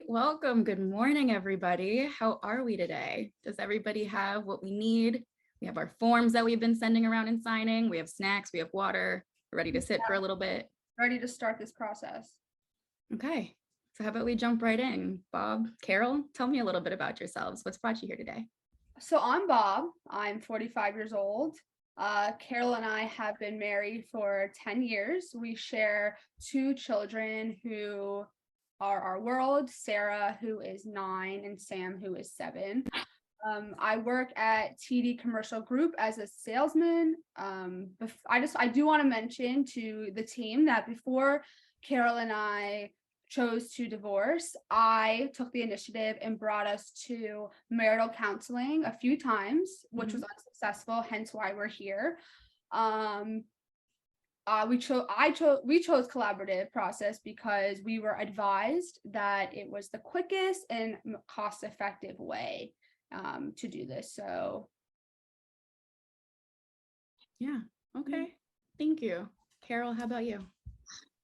welcome. Good morning, everybody. How are we today? Does everybody have what we need? We have our forms that we've been sending around and signing. We have snacks, we have water. We're ready to sit for a little bit. Ready to start this process. Okay, so how about we jump right in? Bob, Carol, tell me a little bit about yourselves. What's brought you here today? So I'm Bob. I'm 45 years old. Carol and I have been married for 10 years. We share 2 children who are our world, Sarah, who is 9, and Sam, who is 7. I work at TD Commercial Group as a salesman. I do want to mention to the team that before Carol and I chose to divorce, I took the initiative and brought us to marital counseling a few times, which was unsuccessful, hence why we're here. We chose collaborative process because we were advised that it was the quickest and cost-effective way to do this. So yeah, okay, thank you. Carol, how about you?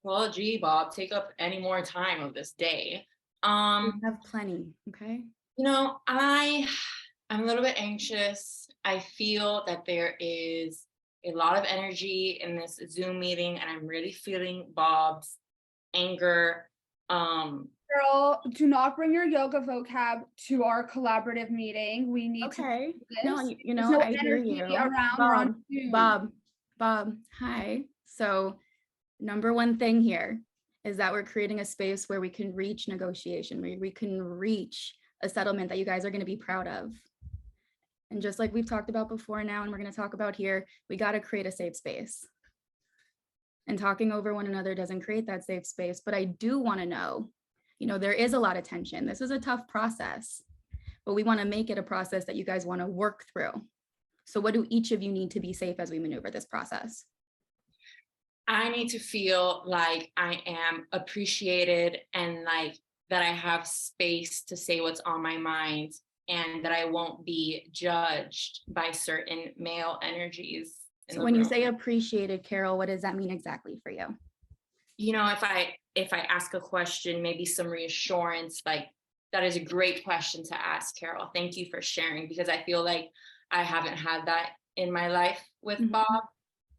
Well, gee, Bob, take up any more time of this day. We have plenty. Okay. I'm a little bit anxious. I feel that there is a lot of energy in this Zoom meeting, and I'm really feeling Bob's anger. Girl, do not bring your yoga vocab to our collaborative meeting. We need okay. To do this. No, no I hear you. Bob, hi. So number one thing here is that we're creating a space where we can reach negotiation, where we can reach a settlement that you guys are going to be proud of. And just like we've talked about before now, and we're going to talk about here, we got to create a safe space. And talking over one another doesn't create that safe space. But I do want to know, there is a lot of tension. This is a tough process, but we want to make it a process that you guys want to work through. So what do each of you need to be safe as we maneuver this process? I need to feel like I am appreciated and like that I have space to say what's on my mind and that I won't be judged by certain male energies. So when you say appreciated, Carol, what does that mean exactly for you? If I ask a question, maybe some reassurance, like that is a great question to ask, Carol. Thank you for sharing, because I feel like I haven't had that in my life with Bob,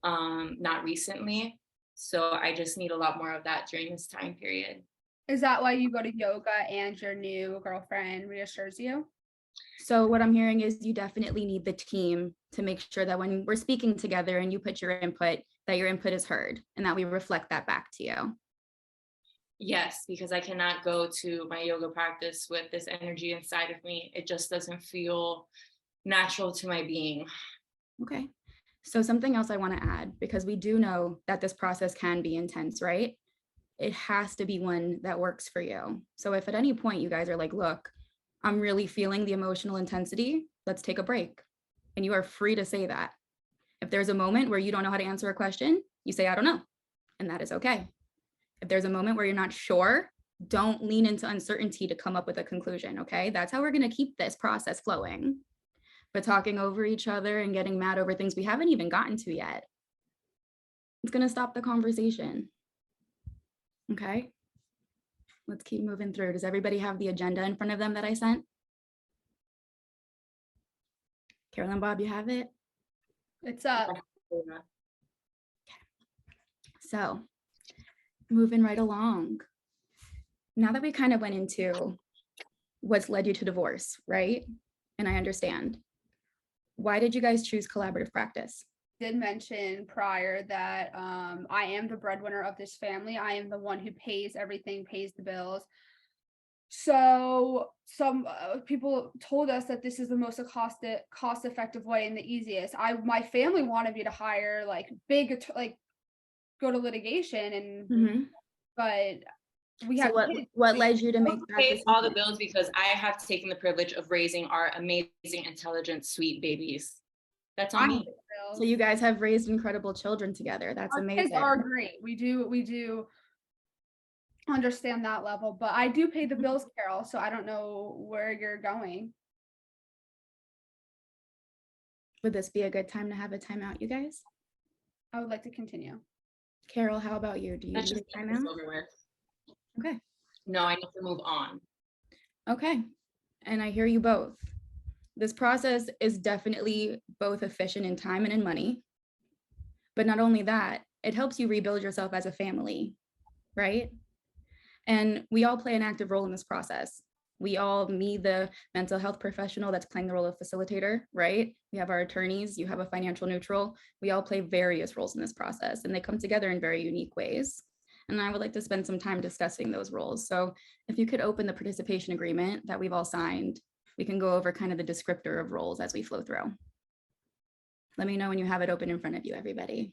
not recently. So I just need a lot more of that during this time period. Is that why you go to yoga and your new girlfriend reassures you? So what I'm hearing is you definitely need the team to make sure that when we're speaking together and you put your input, that your input is heard and that we reflect that back to you. Yes, because I cannot go to my yoga practice with this energy inside of me. It just doesn't feel natural to my being. Okay. So something else I want to add, because we do know that this process can be intense, right? It has to be one that works for you. So if at any point you guys are like, look, I'm really feeling the emotional intensity, let's take a break. And you are free to say that. If there's a moment where you don't know how to answer a question, you say, I don't know. And that is okay. If there's a moment where you're not sure, don't lean into uncertainty to come up with a conclusion, okay? That's how we're going to keep this process flowing. But talking over each other and getting mad over things we haven't even gotten to yet, it's going to stop the conversation. Okay? Let's keep moving through. Does everybody have the agenda in front of them that I sent? Carol and Bob, you have it? It's up. Okay. So moving right along. Now that we kind of went into what's led you to divorce, right? And I understand. Why did you guys choose collaborative practice? Did mention prior that I am the breadwinner of this family. I am the one who pays everything, pays the bills. So some people told us that this is the most cost-effective way and the easiest. My family wanted me to hire go to litigation and but we have what led you to make that decision? All the bills because I have taken the privilege of raising our amazing, intelligent, sweet babies. That's on me. So you guys have raised incredible children together. That's amazing. Kids are great. We do understand that level, but I do pay the bills, Carol, so I don't know where you're going. Would this be a good time to have a timeout, you guys? I would like to continue. Carol, how about you? Do you need a timeout? Okay. No, I need to move on. Okay, and I hear you both. This process is definitely both efficient in time and in money. But not only that, it helps you rebuild yourself as a family, right? And we all play an active role in this process. We all, me, the mental health professional that's playing the role of facilitator, right? We have our attorneys, you have a financial neutral. We all play various roles in this process, and they come together in very unique ways. And I would like to spend some time discussing those roles. So if you could open the participation agreement that we've all signed, we can go over kind of the descriptor of roles as we flow through. Let me know when you have it open in front of you, everybody.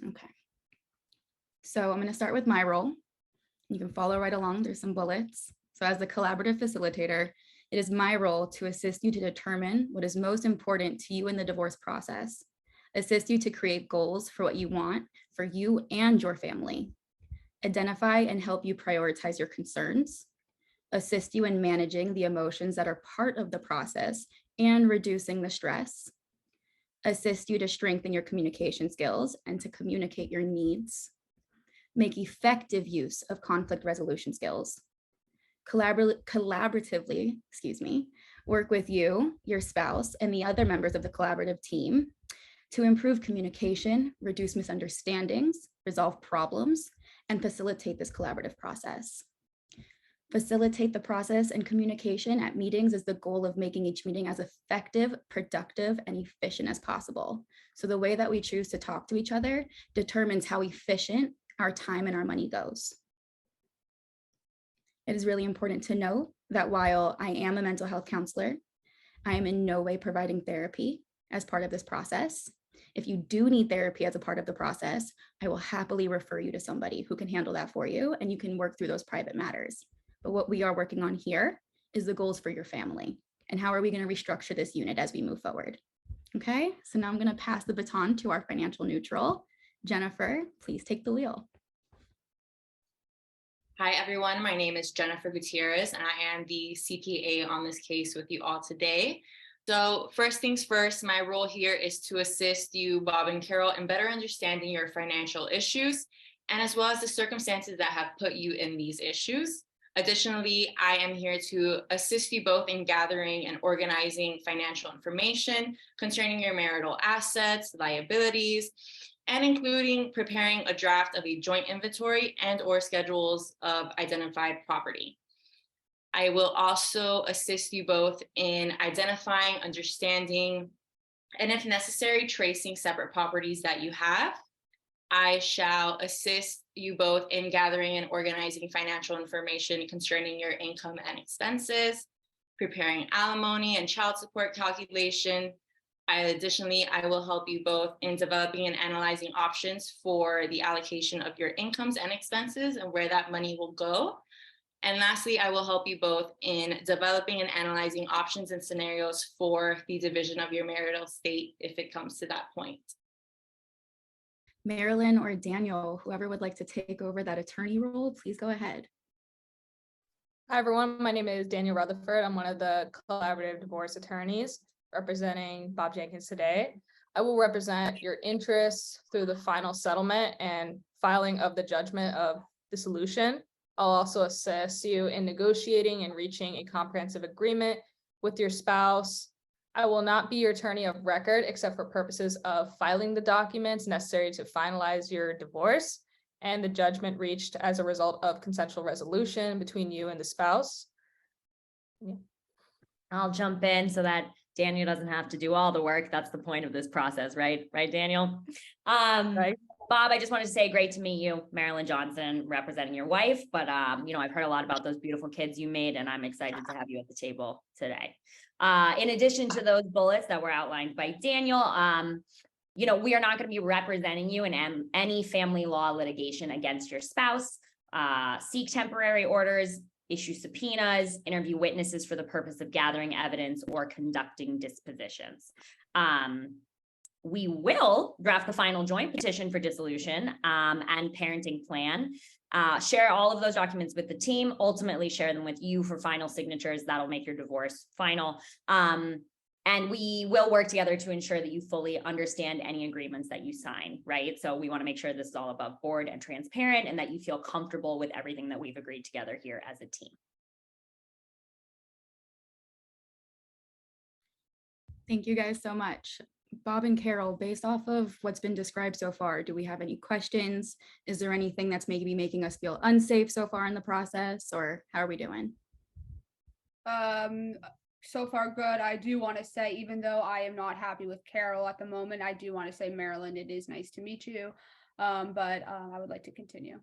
Okay. So I'm going to start with my role. You can follow right along. There's some bullets. So as the collaborative facilitator, it is my role to assist you to determine what is most important to you in the divorce process, assist you to create goals for what you want for you and your family, identify and help you prioritize your concerns, assist you in managing the emotions that are part of the process and reducing the stress, assist you to strengthen your communication skills and to communicate your needs, make effective use of conflict resolution skills, collaboratively, work with you, your spouse, and the other members of the collaborative team to improve communication, reduce misunderstandings, resolve problems, and facilitate this collaborative process. Facilitate the process and communication at meetings is the goal of making each meeting as effective, productive, and efficient as possible. So the way that we choose to talk to each other determines how efficient our time and our money goes. It is really important to note that while I am a mental health counselor, I am in no way providing therapy as part of this process. If you do need therapy as a part of the process, I will happily refer you to somebody who can handle that for you, and you can work through those private matters. But what we are working on here is the goals for your family and how are we going to restructure this unit as we move forward. Okay, so now I'm going to pass the baton to our financial neutral. Jennifer, please take the wheel. Hi, everyone. My name is Jennifer Gutierrez, and I am the CPA on this case with you all today. So first things first, my role here is to assist you, Bob and Carol, in better understanding your financial issues, and as well as the circumstances that have put you in these issues. Additionally, I am here to assist you both in gathering and organizing financial information concerning your marital assets, liabilities, and including preparing a draft of a joint inventory and or schedules of identified property. I will also assist you both in identifying, understanding, and if necessary, tracing separate properties that you have. I shall assist you both in gathering and organizing financial information concerning your income and expenses, preparing alimony and child support calculation. Additionally, I will help you both in developing and analyzing options for the allocation of your incomes and expenses and where that money will go. And lastly, I will help you both in developing and analyzing options and scenarios for the division of your marital estate if it comes to that point. Marilyn or Daniel, whoever would like to take over that attorney role, please go ahead. Hi, everyone. My name is Daniel Rutherford. I'm one of the collaborative divorce attorneys representing Bob Jenkins today. I will represent your interests through the final settlement and filing of the judgment of dissolution. I'll also assist you in negotiating and reaching a comprehensive agreement with your spouse. I will not be your attorney of record except for purposes of filing the documents necessary to finalize your divorce and the judgment reached as a result of consensual resolution between you and the spouse. Yeah. I'll jump in so that Daniel doesn't have to do all the work. That's the point of this process, right? Right, Daniel? Right. Bob, I just wanted to say great to meet you, Marilyn Johnson, representing your wife. But, I've heard a lot about those beautiful kids you made, and I'm excited to have you at the table today. In addition to those bullets that were outlined by Daniel, we are not going to be representing you in any family law litigation against your spouse, seek temporary orders, issue subpoenas, interview witnesses for the purpose of gathering evidence or conducting dispositions. We will draft the final joint petition for dissolution and parenting plan, share all of those documents with the team, ultimately share them with you for final signatures. That'll make your divorce final. And And we will work together to ensure that you fully understand any agreements that you sign, right? So we want to make sure this is all above board and transparent and that you feel comfortable with everything that we've agreed together here as a team. Thank you guys so much. Bob and Carol, based off of what's been described so far, do we have any questions? Is there anything that's maybe making us feel unsafe so far in the process, or how are we doing? So far good. I do want to say, even though I am not happy with Carol at the moment, I do want to say, Marilyn, it is nice to meet you. But I would like to continue.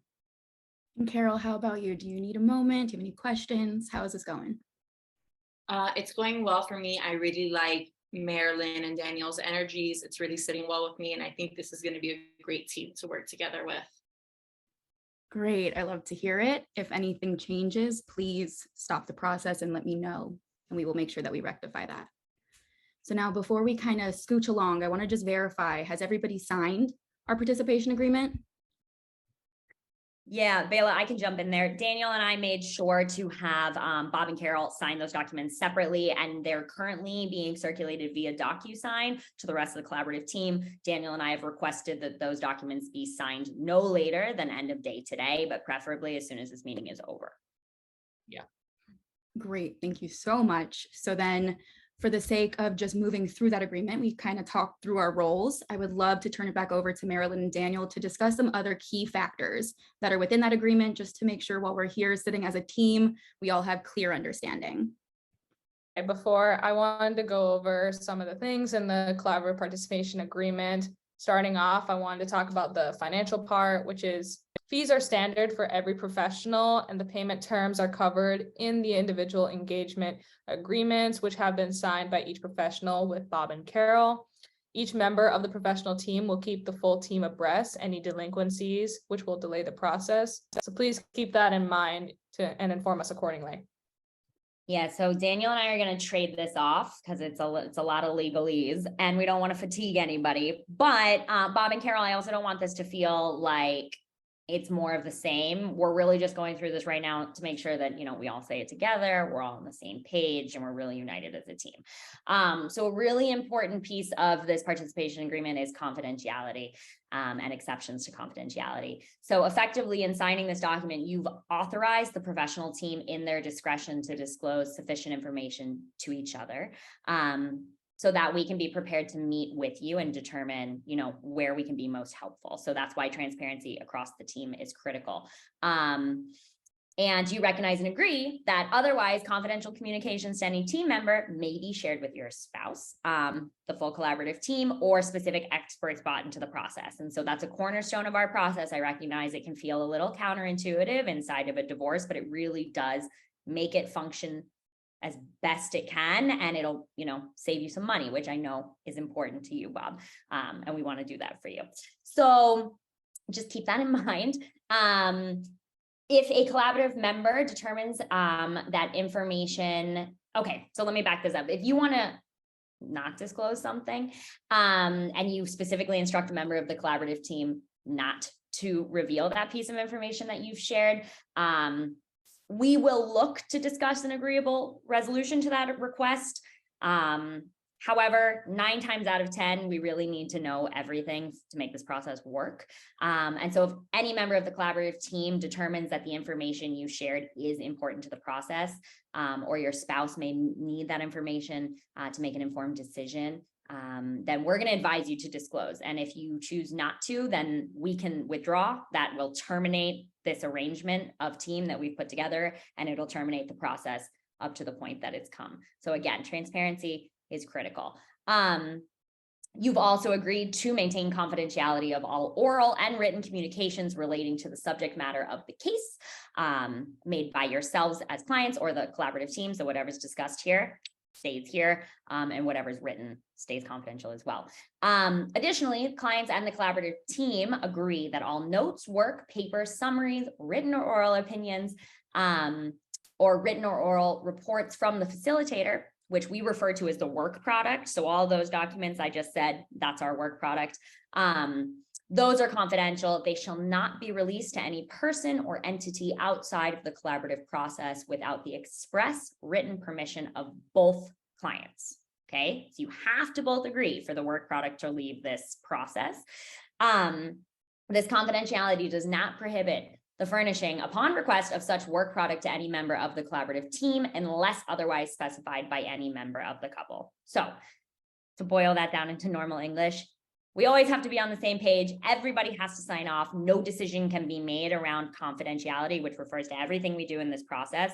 And Carol, how about you? Do you need a moment? Do you have any questions? How is this going? It's going well for me. I really like Marilyn and Daniel's energies. It's really sitting well with me. And I think this is going to be a great team to work together with. Great. I love to hear it. If anything changes, please stop the process and let me know, and we will make sure that we rectify that. So now, before we kind of scooch along, I want to just verify, has everybody signed our participation agreement? Yeah, Bela, I can jump in there. Daniel and I made sure to have Bob and Carol sign those documents separately, and they're currently being circulated via DocuSign to the rest of the collaborative team. Daniel and I have requested that those documents be signed no later than end of day today, but preferably as soon as this meeting is over. Great. Thank you so much. So then, for the sake of just moving through that agreement, we kind of talked through our roles. I would love to turn it back over to Marilyn and Daniel to discuss some other key factors that are within that agreement, just to make sure while we're here sitting as a team, we all have clear understanding. And before, I wanted to go over some of the things in the collaborative participation agreement. Starting off, I wanted to talk about the financial part, which is fees are standard for every professional, and the payment terms are covered in the individual engagement agreements, which have been signed by each professional with Bob and Carol. Each member of the professional team will keep the full team abreast any delinquencies, which will delay the process. So please keep that in mind and inform us accordingly. Yeah, so Daniel and I are going to trade this off because it's a lot of legalese and we don't want to fatigue anybody. But Bob and Carol, I also don't want this to feel like it's more of the same. We're really just going through this right now to make sure that, we all say it together, we're all on the same page, and we're really united as a team. So a really important piece of this participation agreement is confidentiality and exceptions to confidentiality. So effectively, in signing this document, you've authorized the professional team in their discretion to disclose sufficient information to each other. So that we can be prepared to meet with you and determine, where we can be most helpful. So that's why transparency across the team is critical. And you recognize and agree that otherwise confidential communications to any team member may be shared with your spouse, the full collaborative team, or specific experts brought into the process. And so that's a cornerstone of our process. I recognize it can feel a little counterintuitive inside of a divorce, but it really does make it function as best it can, and it'll, save you some money, which I know is important to you, Bob. And we want to do that for you. So just keep that in mind. If a collaborative member determines that information, okay, so let me back this up. If you want to not disclose something, and you specifically instruct a member of the collaborative team not to reveal that piece of information that you've shared, we will look to discuss an agreeable resolution to that request. However, 9 times out of 10, we really need to know everything to make this process work. And so if any member of the collaborative team determines that the information you shared is important to the process, or your spouse may need that information to make an informed decision, then we're going to advise you to disclose. And if you choose not to, then we can withdraw. That will terminate this arrangement of team that we've put together, and it'll terminate the process up to the point that it's come. So again, transparency is critical. You've also agreed to maintain confidentiality of all oral and written communications relating to the subject matter of the case, made by yourselves as clients or the collaborative team. So whatever's discussed here stays here, and whatever's written stays confidential as well. Additionally, clients and the collaborative team agree that all notes, work, papers, summaries, written or oral opinions, or written or oral reports from the facilitator, which we refer to as the work product. So all those documents I just said, that's our work product. Those are confidential. They shall not be released to any person or entity outside of the collaborative process without the express written permission of both clients. Okay, so you have to both agree for the work product to leave this process. This confidentiality does not prohibit the furnishing upon request of such work product to any member of the collaborative team unless otherwise specified by any member of the couple. So to boil that down into normal English, we always have to be on the same page. Everybody has to sign off. No decision can be made around confidentiality, which refers to everything we do in this process,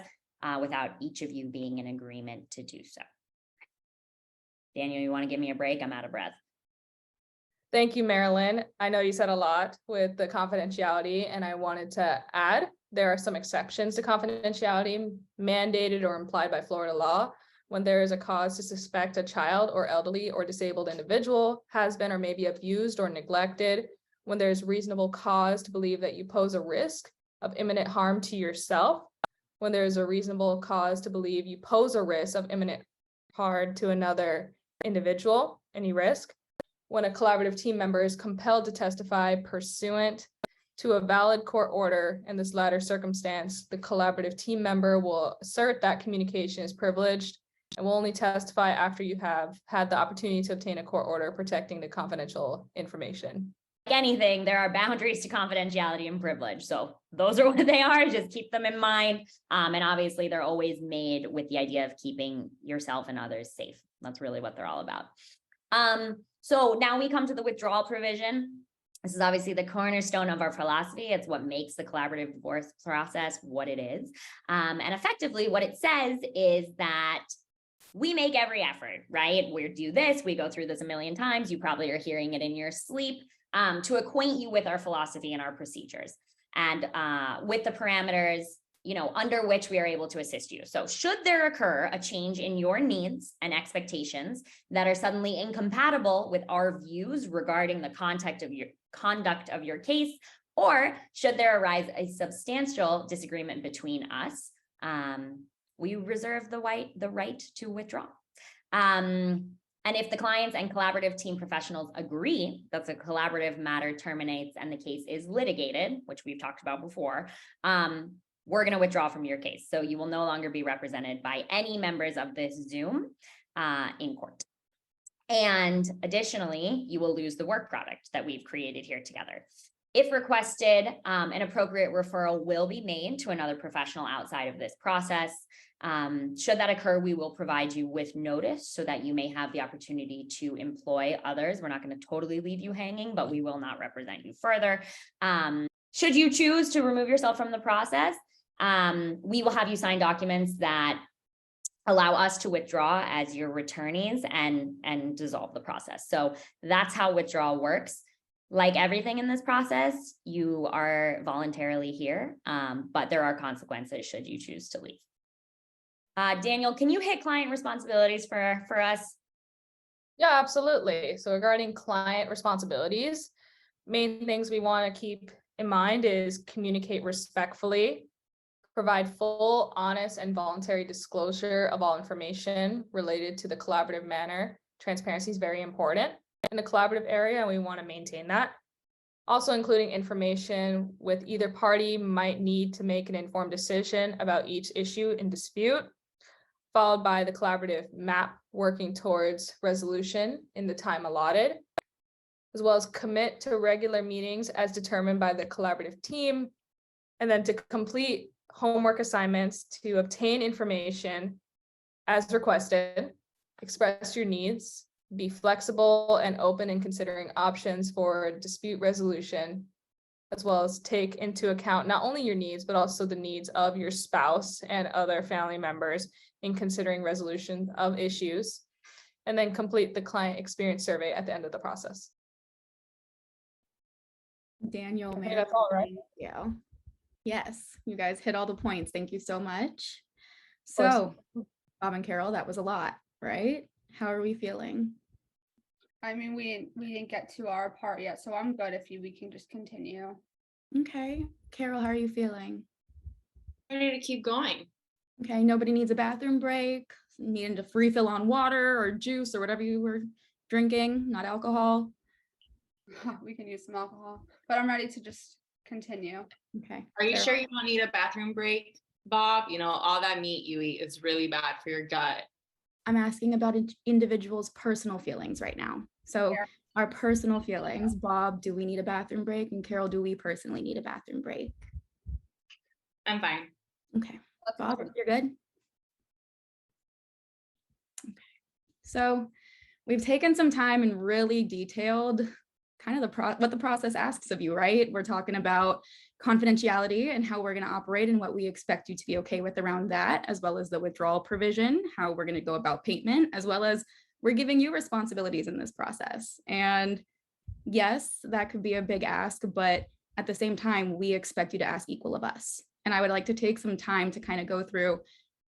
without each of you being in agreement to do so. Daniel, you want to give me a break? I'm out of breath. Thank you, Marilyn. I know you said a lot with the confidentiality, and I wanted to add, there are some exceptions to confidentiality mandated or implied by Florida law when there is a cause to suspect a child or elderly or disabled individual has been or may be abused or neglected, when there's reasonable cause to believe that you pose a risk of imminent harm to yourself, when there's a reasonable cause to believe you pose a risk of imminent harm to another individual, any risk, when a collaborative team member is compelled to testify pursuant to a valid court order. In this latter circumstance, the collaborative team member will assert that communication is privileged and will only testify after you have had the opportunity to obtain a court order protecting the confidential information. Like anything, there are boundaries to confidentiality and privilege. So those are what they are. Just keep them in mind. And obviously, they're always made with the idea of keeping yourself and others safe. That's really what they're all about. So now we come to the withdrawal provision. This is obviously the cornerstone of our philosophy. It's what makes the collaborative divorce process what it is. And effectively, what it says is that we make every effort, right? We do this, we go through this a million times. You probably are hearing it in your sleep, to acquaint you with our philosophy and our procedures and with the parameters, under which we are able to assist you. So should there occur a change in your needs and expectations that are suddenly incompatible with our views regarding the conduct of your case, or should there arise a substantial disagreement between us, we reserve the right to withdraw. And if the clients and collaborative team professionals agree that the collaborative matter terminates and the case is litigated, which we've talked about before, we're going to withdraw from your case. So you will no longer be represented by any members of this Zoom in court. And additionally, you will lose the work product that we've created here together. If requested, an appropriate referral will be made to another professional outside of this process. Should that occur, we will provide you with notice so that you may have the opportunity to employ others. We're not going to totally leave you hanging, but we will not represent you further. Should you choose to remove yourself from the process, we will have you sign documents that allow us to withdraw as your returnees and dissolve the process. So that's how withdrawal works. Like everything in this process, you are voluntarily here, but there are consequences should you choose to leave. Daniel, can you hit client responsibilities for us? Yeah, absolutely. So regarding client responsibilities, main things we want to keep in mind is communicate respectfully, provide full, honest, and voluntary disclosure of all information related to the collaborative manner. Transparency is very important in the collaborative area, and we want to maintain that. Also including information with either party might need to make an informed decision about each issue in dispute, followed by the collaborative map working towards resolution in the time allotted, as well as commit to regular meetings as determined by the collaborative team, and then to complete homework assignments to obtain information as requested, express your needs, be flexible and open in considering options for dispute resolution, as well as take into account not only your needs, but also the needs of your spouse and other family members in considering resolution of issues, and then complete the client experience survey at the end of the process. Daniel, I think that's all, right? thank you. Yes, you guys hit all the points. Thank you so much. course. So, Bob and Carol, that was a lot, right? How are we feeling? I mean, we didn't get to our part yet, so I'm good if we can just continue. Okay. Carol, how are you feeling? Ready to keep going. Okay, nobody needs a bathroom break, needing to refill on water or juice or whatever you were drinking, not alcohol. We can use some alcohol, but I'm ready to just continue. Okay. Are you Carol? sure you don't need a bathroom break, Bob? All that meat you eat is really bad for your gut. I'm asking about individuals' personal feelings right now. So Yeah. our personal feelings, Bob, do we need a bathroom break? And Carol, do we personally need a bathroom break? I'm fine. Okay, That's Bob, important. you're good? Okay. So we've taken some time and really detailed kind of what the process asks of you, right? We're talking about confidentiality and how we're going to operate and what we expect you to be okay with around that, as well as the withdrawal provision, how we're going to go about payment, as well as we're giving you responsibilities in this process. And yes, that could be a big ask, but at the same time, we expect you to ask equal of us. And I would like to take some time to kind of go through,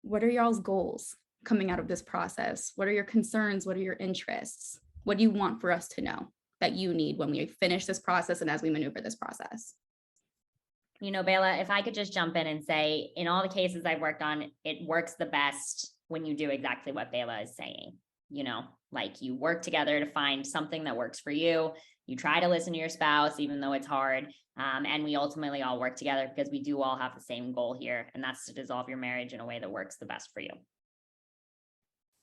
what are y'all's goals coming out of this process? What are your concerns? What are your interests? What do you want for us to know that you need when we finish this process and as we maneuver this process? You know, Bayla, if I could just jump in and say, in all the cases I've worked on, it works the best when you do exactly what Bayla is saying. You know, like you work together to find something that works for you. You try to listen to your spouse, even though it's hard. And we ultimately all work together because we do all have the same goal here, and that's to dissolve your marriage in a way that works the best for you.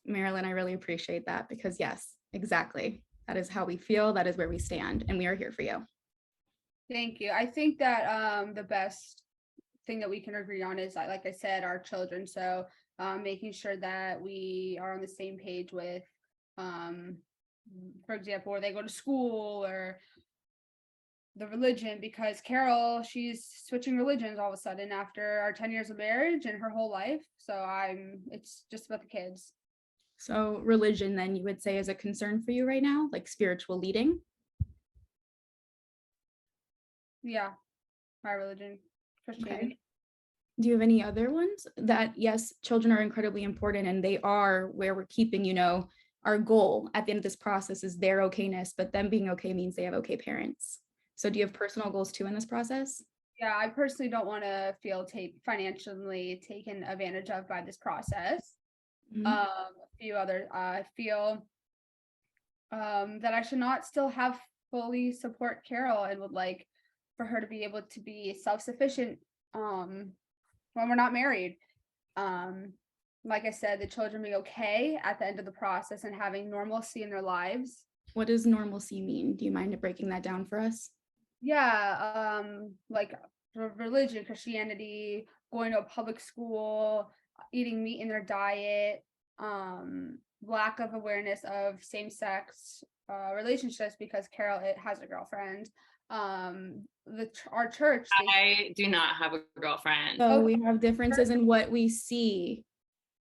Marilyn, I really appreciate that because yes, exactly. That is how we feel. That is where we stand, and we are here for you. Thank you. I think that the best thing that we can agree on is, like I said, our children. So making sure that we are on the same page with, for example, where they go to school or the religion, because Carol, she's switching religions all of a sudden after our 10 years of marriage and her whole life. So it's just about the kids. So religion, then, you would say, is a concern for you right now, like spiritual leading? Yeah, my religion, Christianity. Okay. Do you have any other ones that, yes, children are incredibly important and they are where we're keeping, our goal at the end of this process is their okayness, but them being okay means they have okay parents. So do you have personal goals too in this process? Yeah, I personally don't want to feel financially taken advantage of by this process. Mhm. A few others, I feel that I should not still have fully support Carol and would like for her to be able to be self-sufficient when we're not married. Like I said, the children be okay at the end of the process and having normalcy in their lives. What does normalcy mean? Do you mind breaking that down for us? Yeah, like religion, Christianity, going to a public school, eating meat in their diet, lack of awareness of same-sex relationships because Carol has a girlfriend. Our church, I do not have a girlfriend. So Okay. we have differences in what we see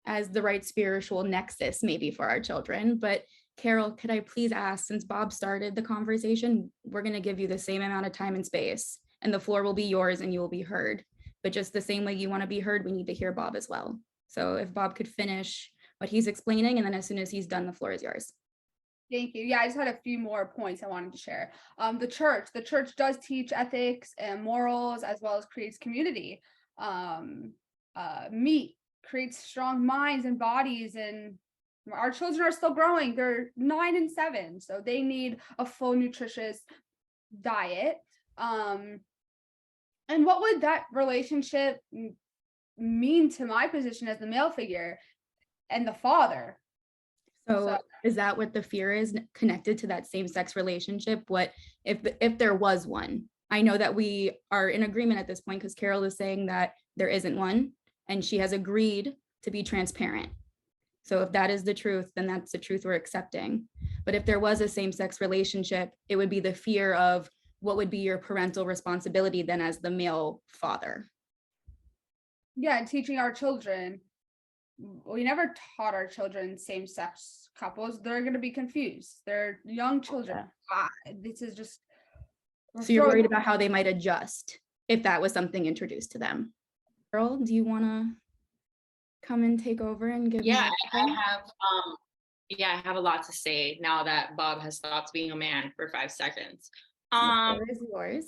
as the right spiritual nexus, maybe for our children. But Carol, could I please ask, since Bob started the conversation, we're going to give you the same amount of time and space, and the floor will be yours and you will be heard. But just the same way you want to be heard, we need to hear Bob as well. So if Bob could finish what he's explaining, and then as soon as he's done, the floor is yours. Thank you. Yeah, I just had a few more points I wanted to share. The church does teach ethics and morals as well as creates community. Meat creates strong minds and bodies, and our children are still growing. They're 9 and 7, so they need a full nutritious diet. And what would that relationship mean to my position as the male figure and the father? So is that what the fear is connected to that same-sex relationship? What if there was one? I know that we are in agreement at this point because Carol is saying that there isn't one, and she has agreed to be transparent. So if that is the truth, then that's the truth we're accepting. But if there was a same-sex relationship, it would be the fear of what would be your parental responsibility then as the male father. Yeah, and teaching our children. We never taught our children same-sex couples. They're going to be confused. They're young children. This is just. So you're worried about how they might adjust if that was something introduced to them. Carol, do you want to come and take over and give? Yeah, I have a lot to say now that Bob has stopped being a man for 5 seconds. The floor is yours.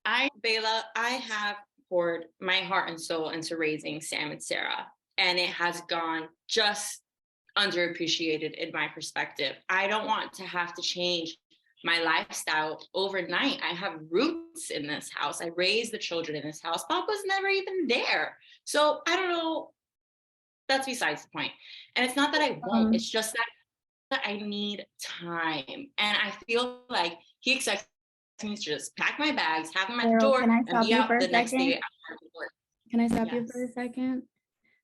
Bayla, I have poured my heart and soul into raising Sam and Sarah, and it has gone just underappreciated in my perspective. I don't want to have to change my lifestyle overnight. I have roots in this house. I raised the children in this house. Bob was never even there. So I don't know that's besides the point. And it's not that I won't, it's just that I need time. And I feel like he expects me to just pack my bags, have them at the Carol, door, can I and stop be you out for a the next second? day after work. Can I stop you for Yes. a second?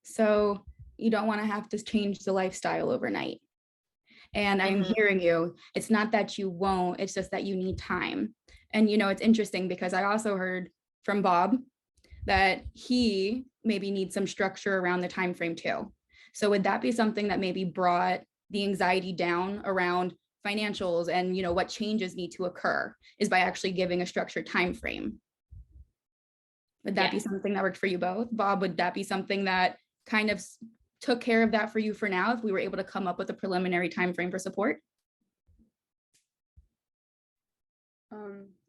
So you don't want to have to change the lifestyle overnight. And I'm Mhm. hearing you. It's not that you won't, it's just that you need time. And you know, it's interesting because I also heard from Bob that he maybe needs some structure around the time frame too. So would that be something that maybe brought the anxiety down around financials and, you know, what changes need to occur is by actually giving a structured time frame? Would that be Yes. something that worked for you both? Bob, would that be something that kind of took care of that for you for now if we were able to come up with a preliminary time frame for support?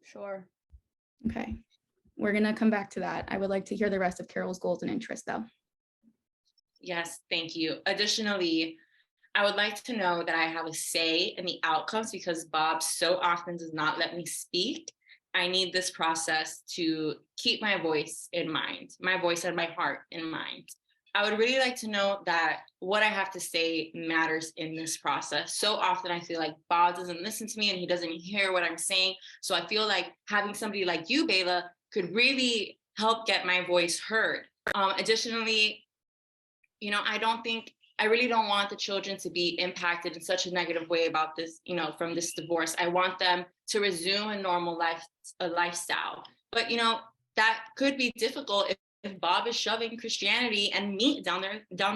Sure. Okay, we're gonna come back to that. I would like to hear the rest of Carol's goals and interests though. Yes, thank you. Additionally, I would like to know that I have a say in the outcomes because Bob so often does not let me speak. I need this process to keep my voice in mind, my voice and my heart in mind. I would really like to know that what I have to say matters in this process. So often I feel like Bob doesn't listen to me and he doesn't hear what I'm saying. So I feel like having somebody like you, Bayla, could really help get my voice heard. Additionally, you know, I really don't want the children to be impacted in such a negative way about this, you know, from this divorce. I want them to resume a normal lifestyle. But, you know, that could be difficult if Bob is shoving Christianity and meat down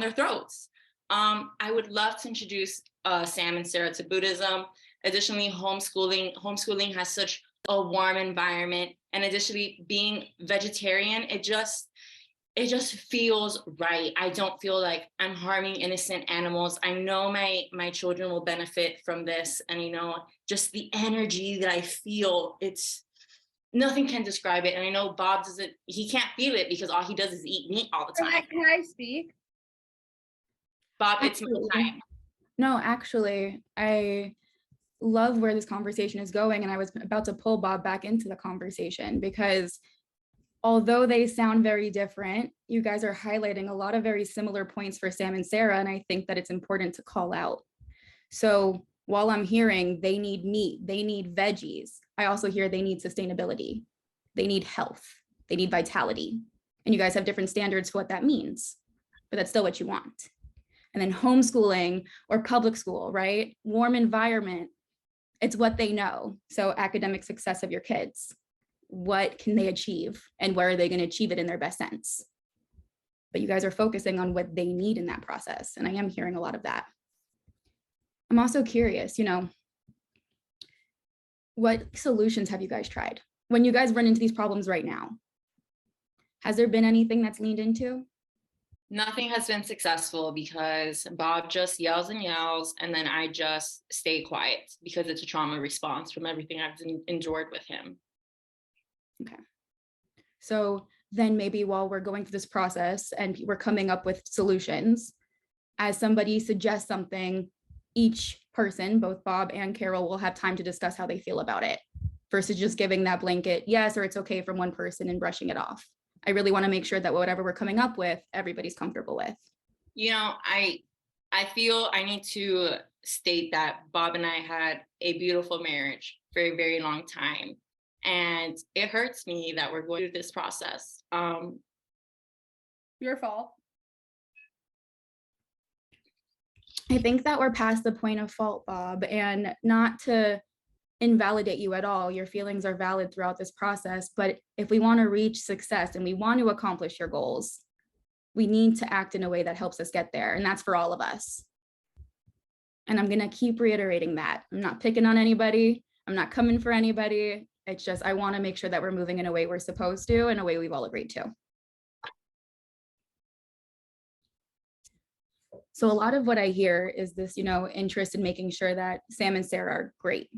their throats. I would love to introduce Sam and Sarah to Buddhism. Additionally, homeschooling has such a warm environment. And additionally, being vegetarian, it just feels right. I don't feel like I'm harming innocent animals. I know my children will benefit from this. And, you know, just the energy that I feel, it's nothing can describe it. And I know Bob he can't feel it because all he does is eat meat all the time. Can I speak? Bob, it's my Absolutely. time. No, actually, I love where this conversation is going. And I was about to pull Bob back into the conversation because although they sound very different, you guys are highlighting a lot of very similar points for Sam and Sarah. And I think that it's important to call out. So while I'm hearing they need meat, they need veggies, I also hear they need sustainability, they need health, they need vitality. And you guys have different standards for what that means, but that's still what you want. And then homeschooling or public school, right? Warm environment, it's what they know. So academic success of your kids, what can they achieve and where are they going to achieve it in their best sense? But you guys are focusing on what they need in that process. And I am hearing a lot of that. I'm also curious, you know, what solutions have you guys tried? When you guys run into these problems right now, has there been anything that's leaned into? Nothing has been successful because Bob just yells and yells, and then I just stay quiet because it's a trauma response from everything I've endured with him. Okay. So then maybe while we're going through this process and we're coming up with solutions, as somebody suggests something, each person, both Bob and Carol, will have time to discuss how they feel about it versus just giving that blanket yes or it's okay from one person and brushing it off. I really want to make sure that whatever we're coming up with, everybody's comfortable with. You know, I feel I need to state that Bob and I had a beautiful marriage for a very long time. And it hurts me that we're going through this process. Your fault. I think that we're past the point of fault, Bob, and not to invalidate you at all. Your feelings are valid throughout this process. But if we want to reach success and we want to accomplish your goals, we need to act in a way that helps us get there. And that's for all of us. And I'm going to keep reiterating that. I'm not picking on anybody. I'm not coming for anybody. It's just, I want to make sure that we're moving in a way we're supposed to, in a way we've all agreed to. So a lot of what I hear is this, you know, interest in making sure that Sam and Sarah are great.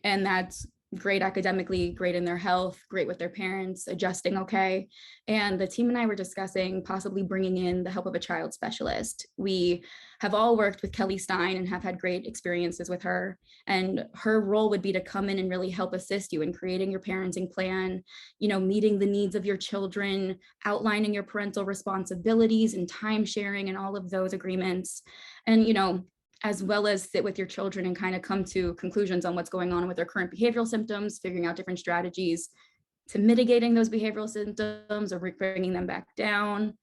And that's great academically, great in their health, great with their parents, adjusting okay. And the team and I were discussing possibly bringing in the help of a child specialist. We have all worked with Kelly Stein and have had great experiences with her. And her role would be to come in and really help assist you in creating your parenting plan, meeting the needs of your children, outlining your parental responsibilities and time sharing and all of those agreements. And, as well as sit with your children and kind of come to conclusions on what's going on with their current behavioral symptoms, figuring out different strategies to mitigating those behavioral symptoms or bringing them back down.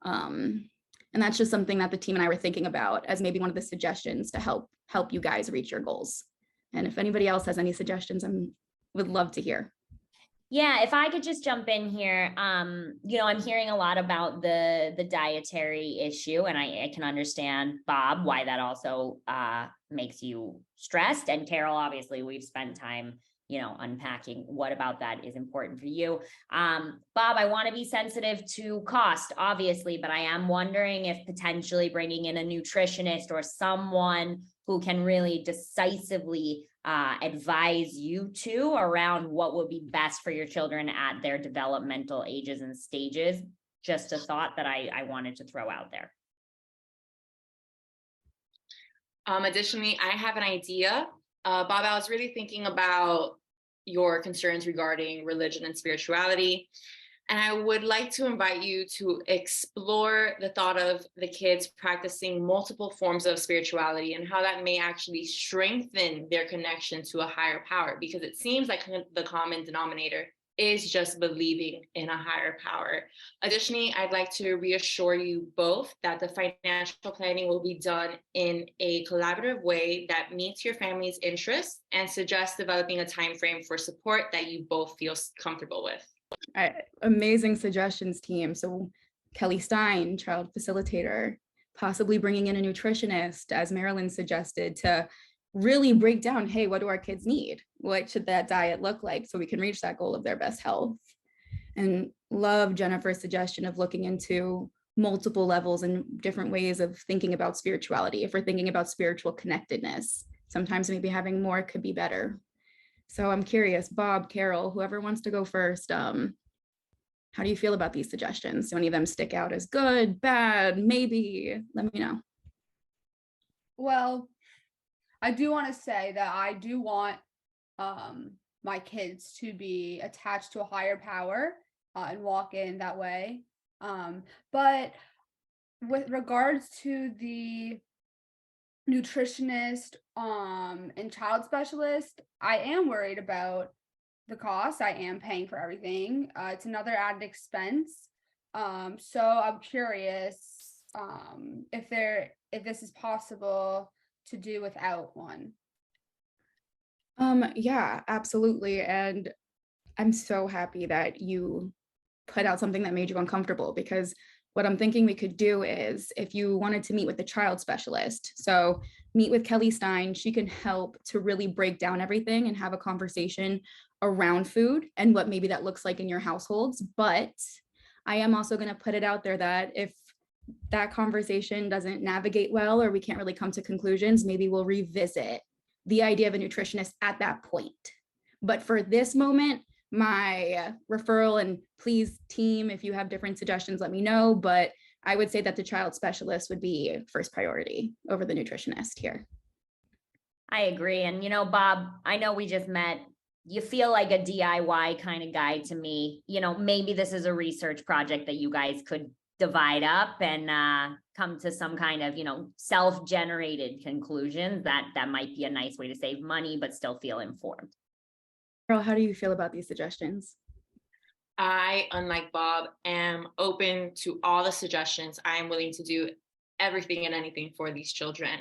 And that's just something that the team and I were thinking about as maybe one of the suggestions to help you guys reach your goals. And if anybody else has any suggestions, would love to hear. Yeah, if I could just jump in here, I'm hearing a lot about the dietary issue, and I can understand, Bob, why that also makes you stressed. And Carol, obviously, we've spent time, unpacking what about that is important for you. Bob, I want to be sensitive to cost, obviously, but I am wondering if potentially bringing in a nutritionist or someone who can really decisively advise you two around what would be best for your children at their developmental ages and stages. Just a thought that I wanted to throw out there. Additionally, I have an idea. Bob, I was really thinking about your concerns regarding religion and spirituality. And I would like to invite you to explore the thought of the kids practicing multiple forms of spirituality and how that may actually strengthen their connection to a higher power, because it seems like the common denominator is just believing in a higher power. Additionally, I'd like to reassure you both that the financial planning will be done in a collaborative way that meets your family's interests and suggests developing a time frame for support that you both feel comfortable with. Amazing suggestions, team. So Kelly Stein, child facilitator, possibly bringing in a nutritionist, as Marilyn suggested, to really break down, hey, what do our kids need? What should that diet look like so we can reach that goal of their best health? And love Jennifer's suggestion of looking into multiple levels and different ways of thinking about spirituality. If we're thinking about spiritual connectedness, sometimes maybe having more could be better. So I'm curious, Bob, Carol, whoever wants to go first, how do you feel about these suggestions? Do any of them stick out as good, bad, maybe? Let me know. Well, I do want to say that I do want my kids to be attached to a higher power and walk in that way. But with regards to the nutritionist and child specialist, I am worried about the cost. I am paying for everything. It's another added expense. So I'm curious if this is possible to do without one. Yeah, absolutely. And I'm so happy that you put out something that made you uncomfortable, because what I'm thinking we could do is, if you wanted to meet with the child specialist, so meet with Kelly Stein, she can help to really break down everything and have a conversation around food and what maybe that looks like in your households. But I am also going to put it out there that if that conversation doesn't navigate well, or we can't really come to conclusions, maybe we'll revisit the idea of a nutritionist at that point. But for this moment, my referral, and please team, if you have different suggestions, let me know. But I would say that the child specialist would be first priority over the nutritionist here. I agree. And, Bob, I know we just met. You feel like a DIY kind of guy to me. Maybe this is a research project that you guys could divide up and come to some kind of, self-generated conclusions that might be a nice way to save money, but still feel informed. Carol, how do you feel about these suggestions? I, unlike Bob, am open to all the suggestions. I am willing to do everything and anything for these children.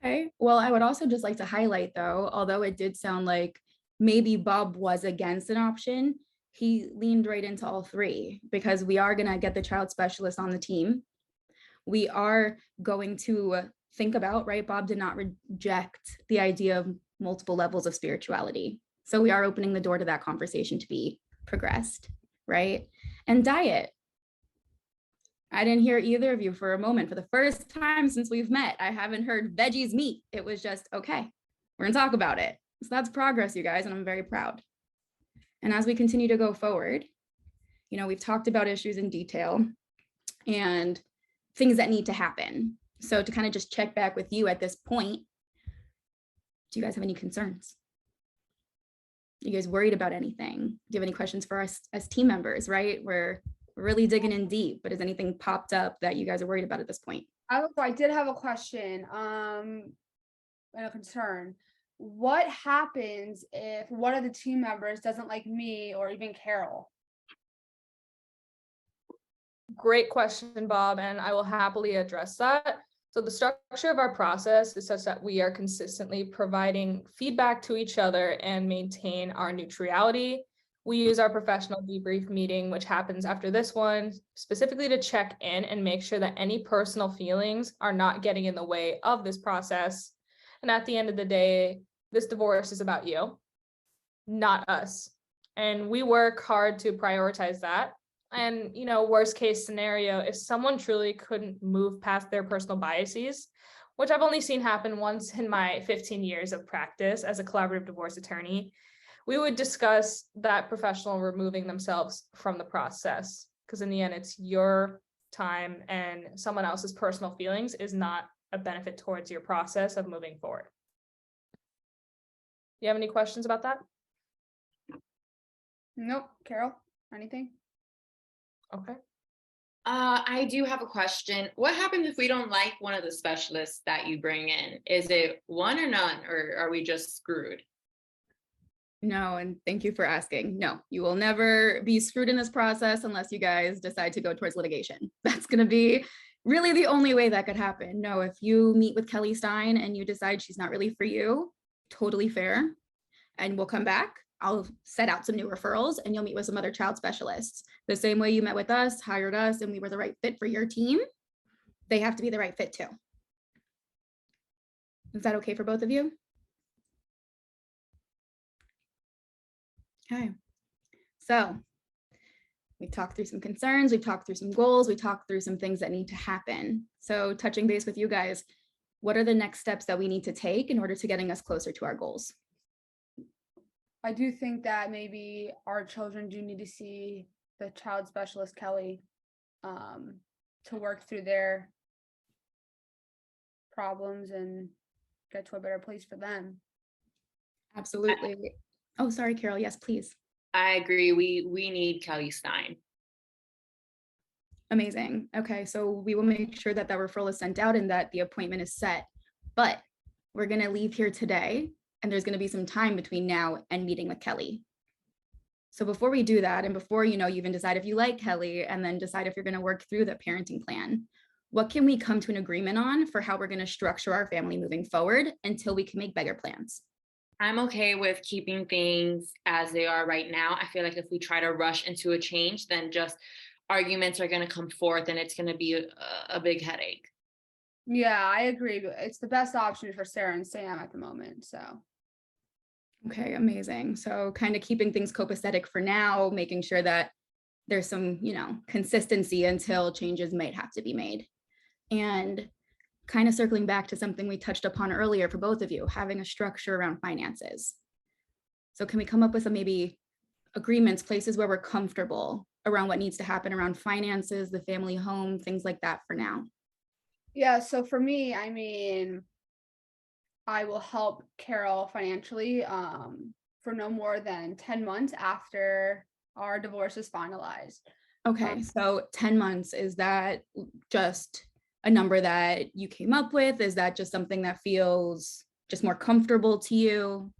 Okay. Well, I would also just like to highlight, though, although it did sound like maybe Bob was against an option, he leaned right into all three, because we are going to get the child specialist on the team. We are going to think about, right? Bob did not reject the idea of multiple levels of spirituality. So we are opening the door to that conversation to be progressed, right? And diet. I didn't hear either of you for a moment. For the first time since we've met, I haven't heard veggies, meat. It was just, okay, we're gonna talk about it. So that's progress, you guys, and I'm very proud. And as we continue to go forward, you know, we've talked about issues in detail and things that need to happen. So to kind of just check back with you at this point, do you guys have any concerns? You guys worried about anything? Do you have any questions for us as team members, right? We're really digging in deep, but has anything popped up that you guys are worried about at this point? I did have a question, and a concern. What happens if one of the team members doesn't like me or even Carol? Great question, Bob, and I will happily address that. So the structure of our process is such that we are consistently providing feedback to each other and maintain our neutrality. We use our professional debrief meeting, which happens after this one, specifically to check in and make sure that any personal feelings are not getting in the way of this process. And at the end of the day, this divorce is about you, not us. And we work hard to prioritize that. And, you know, worst case scenario, if someone truly couldn't move past their personal biases, which I've only seen happen once in my 15 years of practice as a collaborative divorce attorney, we would discuss that professional removing themselves from the process. Because in the end, it's your time, and someone else's personal feelings is not a benefit towards your process of moving forward. Do you have any questions about that? Nope. Carol, anything? Okay. I do have a question. What happens if we don't like one of the specialists that you bring in? Is it one or none, or are we just screwed? No, and thank you for asking. No, you will never be screwed in this process unless you guys decide to go towards litigation. That's going to be really the only way that could happen. No, if you meet with Kelly Stein and you decide she's not really for you, totally fair. And we'll come back. I'll set out some new referrals and you'll meet with some other child specialists. The same way you met with us, hired us, and we were the right fit for your team, they have to be the right fit too. Is that okay for both of you? Okay, so we've talked through some concerns, we've talked through some goals, we talked through some things that need to happen. So touching base with you guys, what are the next steps that we need to take in order to getting us closer to our goals? I do think that maybe our children do need to see the child specialist, Kelly, to work through their problems and get to a better place for them. Absolutely. Oh, sorry, Carol. Yes, please. I agree. We need Kelly Stein. Amazing. Okay, so we will make sure that that referral is sent out and that the appointment is set. But we're going to leave here today, and there's going to be some time between now and meeting with Kelly. So before we do that, and before you even decide if you like Kelly, and then decide if you're going to work through the parenting plan, what can we come to an agreement on for how we're going to structure our family moving forward until we can make bigger plans? I'm okay with keeping things as they are right now. I feel like if we try to rush into a change, then just arguments are going to come forth and it's going to be a big headache. Yeah, I agree. It's the best option for Sarah and Sam at the moment. So. Okay, amazing. So kind of keeping things copacetic for now, making sure that there's some, consistency until changes might have to be made. And kind of circling back to something we touched upon earlier for both of you, having a structure around finances. So can we come up with some maybe agreements, places where we're comfortable around what needs to happen around finances, the family home, things like that for now? Yeah, so for me, I will help Carol financially for no more than 10 months after our divorce is finalized. Okay, so 10 months, is that just a number that you came up with? Is that just something that feels just more comfortable to you?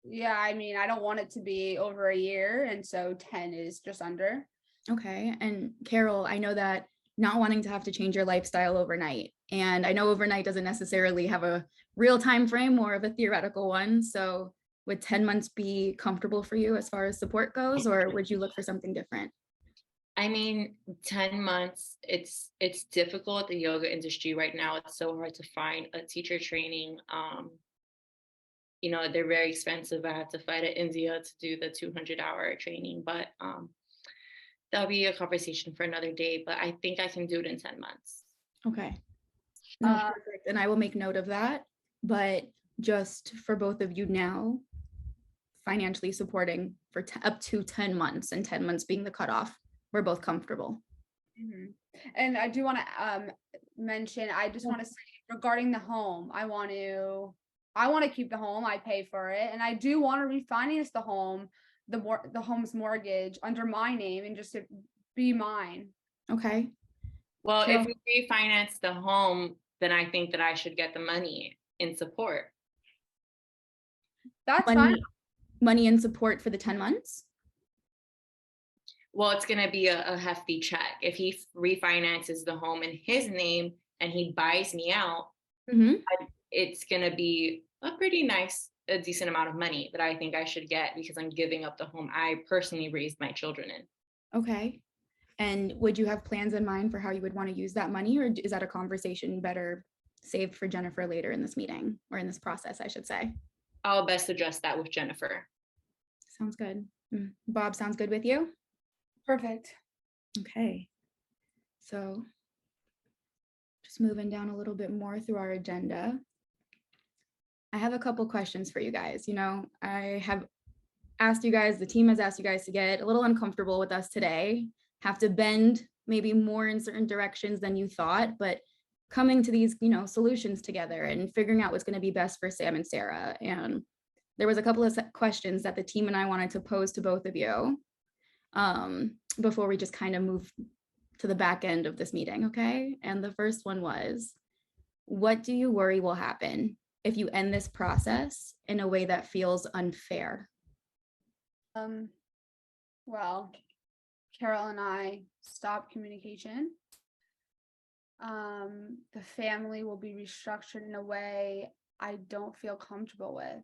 Yeah, I don't want it to be over a year, and so 10 is just under. Okay, and Carol, I know that not wanting to have to change your lifestyle overnight, and I know overnight doesn't necessarily have a real time frame, more of a theoretical one. So would 10 months be comfortable for you as far as support goes, or would you look for something different? 10 months, it's difficult. The yoga industry right now, it's so hard to find a teacher training. They're very expensive. I had to fly to India to do the 200-hour training, but that'll be a conversation for another day, but I think I can do it in 10 months. Okay. No, perfect. And I will make note of that. But just for both of you now, financially supporting for up to 10 months, and 10 months being the cutoff, we're both comfortable. Mhm. And I do want to mention, I just want to say regarding the home, I want to keep the home. I pay for it, and I do want to refinance the home, the home's mortgage under my name, and just to be mine. Okay. Well, if Carol? we refinance the home, then I think that I should get the money in support. That's fine. Money in support for the 10 months? Well, it's going to be a hefty check. If he refinances the home in his name and he buys me out, Mhm. it's going to be a decent amount of money that I think I should get because I'm giving up the home I personally raised my children in. Okay. And would you have plans in mind for how you would want to use that money, or is that a conversation better saved for Jennifer later in this meeting, or in this process, I should say? I'll best address that with Jennifer. Sounds good. Bob, sounds good with you? Perfect. Okay. So just moving down a little bit more through our agenda. I have a couple questions for you guys. I have asked you guys, the team has asked you guys to get a little uncomfortable with us today, have to bend maybe more in certain directions than you thought, but coming to these, solutions together and figuring out what's going to be best for Sam and Sarah. And there was a couple of questions that the team and I wanted to pose to both of you before we just kind of move to the back end of this meeting, okay? And the first one was, what do you worry will happen if you end this process in a way that feels unfair? Well, Carol and I stopped communication. The family will be restructured in a way I don't feel comfortable with.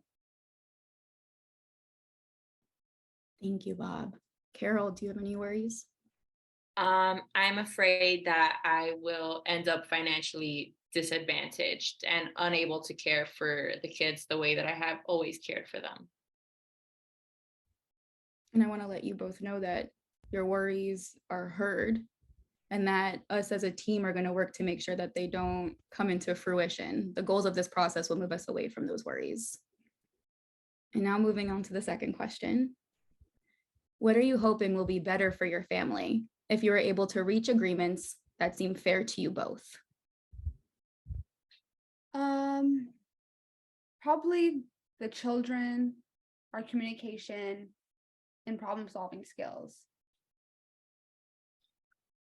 Thank you, Bob. Carol, do you have any worries? I'm afraid that I will end up financially disadvantaged and unable to care for the kids the way that I have always cared for them. And I want to let you both know that your worries are heard, and that us as a team are going to work to make sure that they don't come into fruition. The goals of this process will move us away from those worries. And now moving on to the second question. What are you hoping will be better for your family if you are able to reach agreements that seem fair to you both? Probably the children, our communication, and problem-solving skills.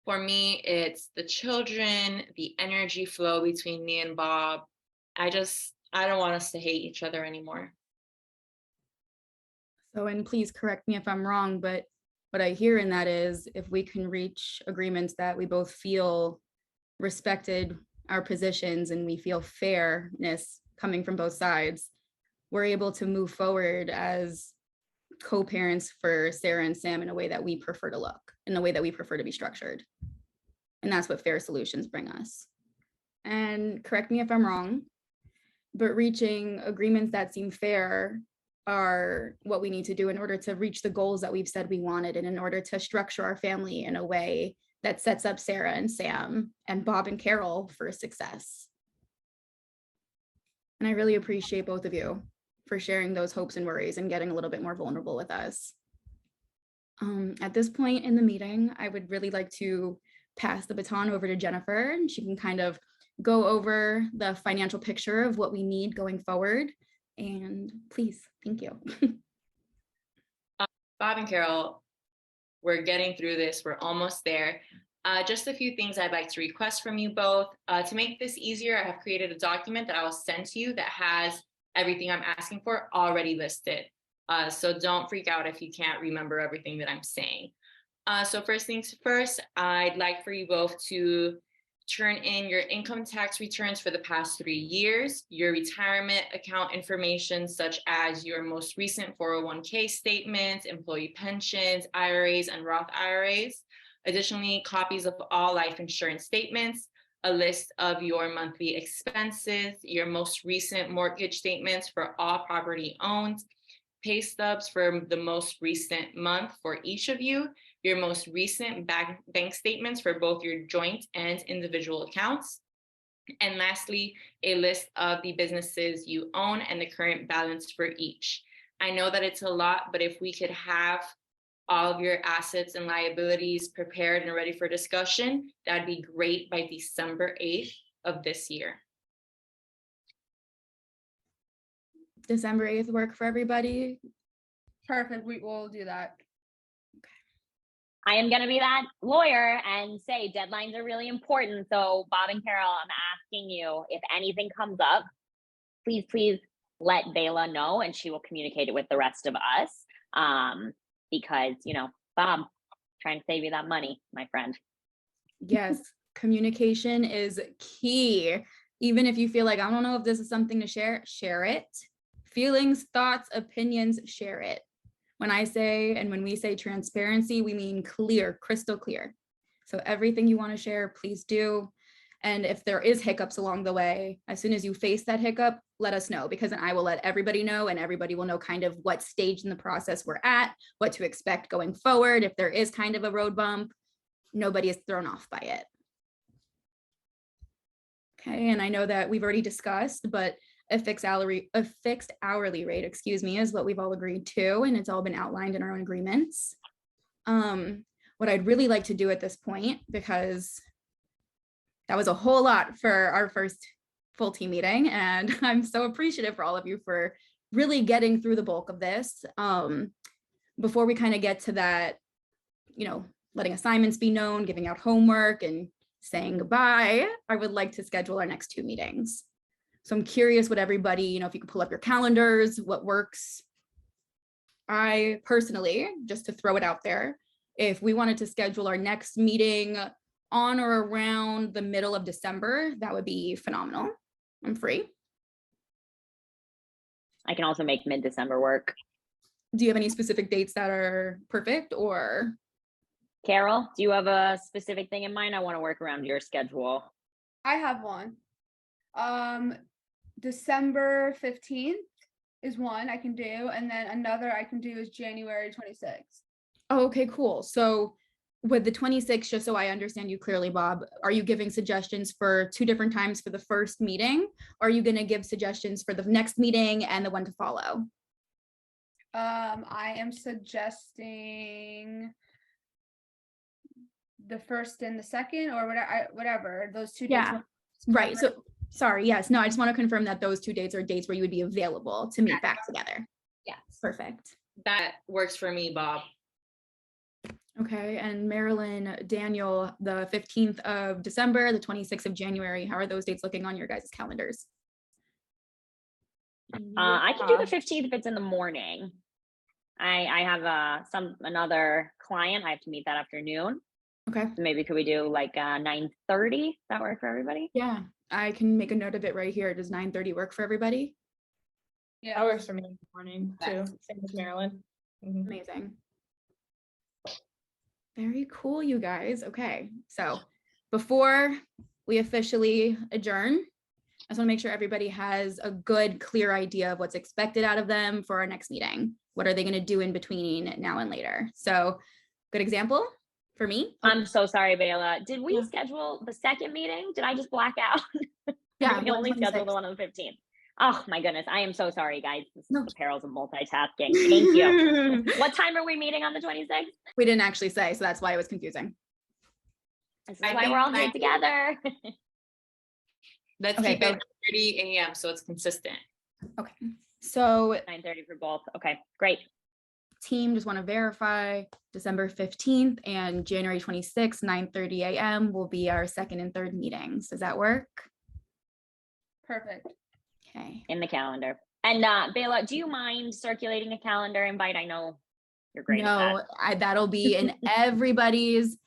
For me, it's the children, the energy flow between me and Bob. I don't want us to hate each other anymore. So, and please correct me if I'm wrong, but what I hear in that is if we can reach agreements that we both feel respected our positions and we feel fairness coming from both sides, we're able to move forward as co-parents for Sarah and Sam in a way that we prefer to look, in the way that we prefer to be structured. And that's what fair solutions bring us. And correct me if I'm wrong, but reaching agreements that seem fair are what we need to do in order to reach the goals that we've said we wanted, and in order to structure our family in a way that sets up Sarah and Sam and Bob and Carol for success. And I really appreciate both of you for sharing those hopes and worries and getting a little bit more vulnerable with us. At this point in the meeting, I would really like to pass the baton over to Jennifer, and she can kind of go over the financial picture of what we need going forward. And please, thank you. Bob and Carol, we're getting through this. We're almost there. Just a few things I'd like to request from you both. To make this easier, I have created a document that I will send to you that has everything I'm asking for already listed. So don't freak out if you can't remember everything that I'm saying. So first things first, I'd like for you both to turn in your income tax returns for the past 3 years, your retirement account information, such as your most recent 401k statements, employee pensions, IRAs, and Roth IRAs. Additionally, copies of all life insurance statements, a list of your monthly expenses, your most recent mortgage statements for all property owned, pay stubs for the most recent month for each of you, your most recent bank statements for both your joint and individual accounts, And lastly, a list of the businesses you own and the current balance for each. I know that it's a lot, but if we could have all of your assets and liabilities prepared and ready for discussion, that'd be great by December 8th of this year. December 8th work for everybody? Perfect. We will do that. I am going to be that lawyer and say deadlines are really important. So Bob and Carol, I'm asking you, if anything comes up, please let Bela know and she will communicate it with the rest of us. Because, Bob, trying to save you that money, my friend. Yes, communication is key. Even if you feel like, I don't know if this is something to share it. Feelings, thoughts, opinions, share it. When I say, and when we say transparency, we mean clear, crystal clear. So everything you want to share, please do. And if there is hiccups along the way, as soon as you face that hiccup, let us know, because then I will let everybody know, and everybody will know kind of what stage in the process we're at, what to expect going forward. If there is kind of a road bump, nobody is thrown off by it. Okay, and I know that we've already discussed, but a fixed hourly rate, is what we've all agreed to, and it's all been outlined in our own agreements. What I'd really like to do at this point, because that was a whole lot for our first full team meeting, and I'm so appreciative for all of you for really getting through the bulk of this. Before we kind of get to that, letting assignments be known, giving out homework, and saying goodbye, I would like to schedule our next 2 meetings. So I'm curious what everybody, if you could pull up your calendars, what works. I personally, just to throw it out there, if we wanted to schedule our next meeting on or around the middle of December, that would be phenomenal. I'm free. I can also make mid-December work. Do you have any specific dates that are perfect, or? Carol, do you have a specific thing in mind? I want to work around your schedule. I have one. December 15th is one I can do, and then another I can do is January 26th. Oh, okay, cool. So with the 26th, just so I understand you clearly, Bob, are you giving suggestions for 2 different times for the first meeting? Or are you going to give suggestions for the next meeting and the one to follow? I am suggesting the first and the second, or whatever those 2 dates. Yeah, right. So sorry. Yes. No, I just want to confirm that those 2 dates are dates where you would be available to meet back together. Yes. Perfect. That works for me, Bob. Okay. And Marilyn, Daniel, the 15th of December, the 26th of January, how are those dates looking on your guys' calendars? I can do the 15th if it's in the morning. I have another client I have to meet that afternoon. Okay. So maybe could we do like 9:30? That work for everybody? Yeah, I can make a note of it right here. Does 9:30 work for everybody? Yeah. That works for me in the morning too. Same with Marilyn. Mhm. Amazing. Very cool, you guys. Okay, so before we officially adjourn, I just want to make sure everybody has a good, clear idea of what's expected out of them for our next meeting. What are they going to do in between now and later? So, good example for me. I'm so sorry, Bela. Did we Yeah. schedule the second meeting? Did I just black out? Yeah, We only scheduled 126. the one on the 15th. Oh my goodness. I am so sorry, guys. This No. is the perils of multitasking. Thank you. What time are we meeting on the 26th? We didn't actually say, so that's why it was confusing. This is I why think we're all here 9:30. together. Let's Okay, keep it 30 a.m. so it's consistent. Okay, so 9:30 for both. Okay, great. team, just want to verify December 15th and January 26th, 9:30 a.m. will be our second and third meetings. Does that work? Perfect. Okay. In the calendar. And Bela, do you mind circulating a calendar invite? I know you're great at No, that. that'll be in everybody's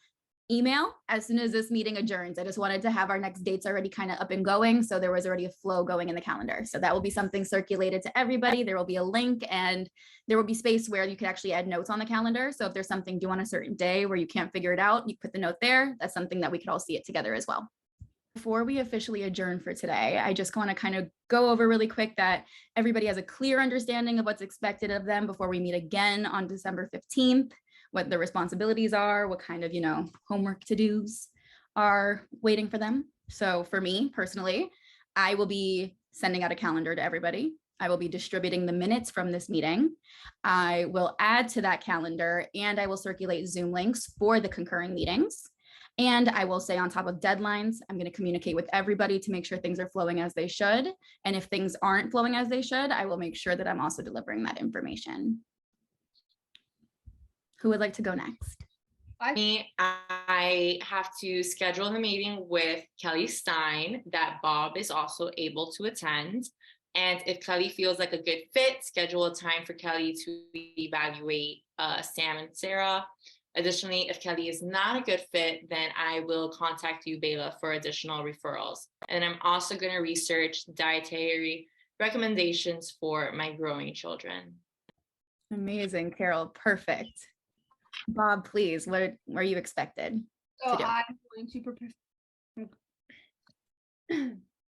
email as soon as this meeting adjourns. I just wanted to have our next dates already kind of up and going. So there was already a flow going in the calendar. So that will be something circulated to everybody. There will be a link and there will be space where you can actually add notes on the calendar. So if there's something due on a certain day where you can't figure it out, you put the note there. That's something that we could all see it together as well. Before we officially adjourn for today, I just want to kind of go over really quick that everybody has a clear understanding of what's expected of them before we meet again on December 15th, what the responsibilities are, what kind of, homework to-dos are waiting for them. So for me personally, I will be sending out a calendar to everybody. I will be distributing the minutes from this meeting. I will add to that calendar and I will circulate Zoom links for the concurring meetings. And I will stay on top of deadlines. I'm going to communicate with everybody to make sure things are flowing as they should. And if things aren't flowing as they should, I will make sure that I'm also delivering that information. Who would like to go next? I have to schedule the meeting with Kelly Stein that Bob is also able to attend. And if Kelly feels like a good fit, schedule a time for Kelly to evaluate Sam and Sarah. Additionally, if Kelly is not a good fit, then I will contact you, Bayla, for additional referrals. And I'm also going to research dietary recommendations for my growing children. Amazing, Carol. Perfect. Bob, please, what are you expected So to do? I'm going to prepare.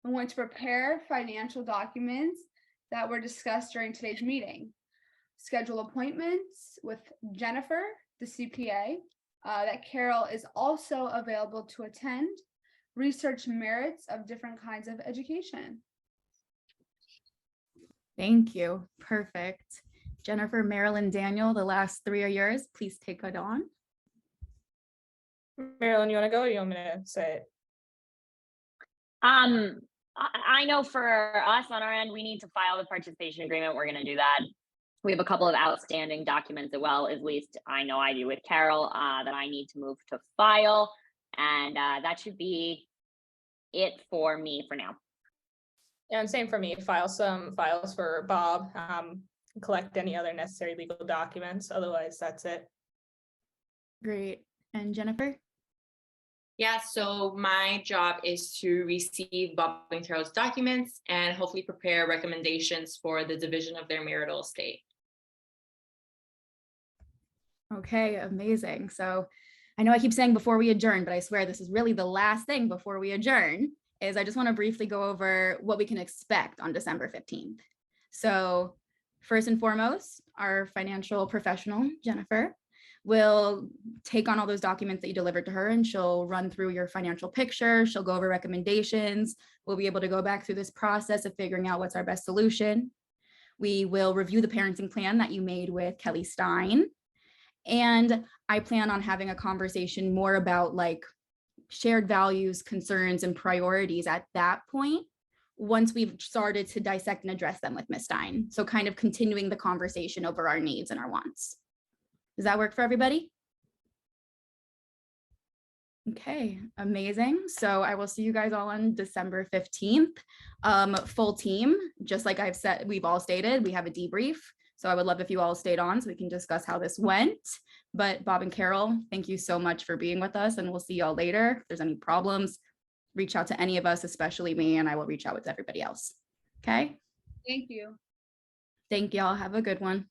I'm going to prepare financial documents that were discussed during today's meeting. Schedule appointments with Jennifer, the CPA, that Carol is also available to attend. Research merits of different kinds of education. Thank you. Perfect. Jennifer, Marilyn, Daniel, the last three are yours. Please take it on. Marilyn, you want to go or you want me to say it? I know for us on our end, we need to file the participation agreement. We're going to do that. We have a couple of outstanding documents as well, at least I know I do with Carol, that I need to move to file. And that should be it for me for now. Yeah, and same for me. File some files for Bob, collect any other necessary legal documents. Otherwise, that's it. Great. And Jennifer? Yeah, so my job is to receive Bob and Carol's documents and hopefully prepare recommendations for the division of their marital estate. Okay, amazing. So I know I keep saying before we adjourn, but I swear this is really the last thing before we adjourn, is I just want to briefly go over what we can expect on December 15th. So first and foremost, our financial professional, Jennifer, will take on all those documents that you delivered to her and she'll run through your financial picture. She'll go over recommendations. We'll be able to go back through this process of figuring out what's our best solution. We will review the parenting plan that you made with Kelly Stein. And I plan on having a conversation more about like shared values, concerns, and priorities at that point, once we've started to dissect and address them with Ms. Stein. So kind of continuing the conversation over our needs and our wants. Does that work for everybody? Okay, amazing. So I will see you guys all on December 15th. Full team, just like I've said, we've all stated, we have a debrief. So I would love if you all stayed on so we can discuss how this went. But Bob and Carol, thank you so much for being with us and we'll see y'all later. If there's any problems, reach out to any of us, especially me, and I will reach out with everybody else. Okay? Thank you. Thank y'all. Have a good one.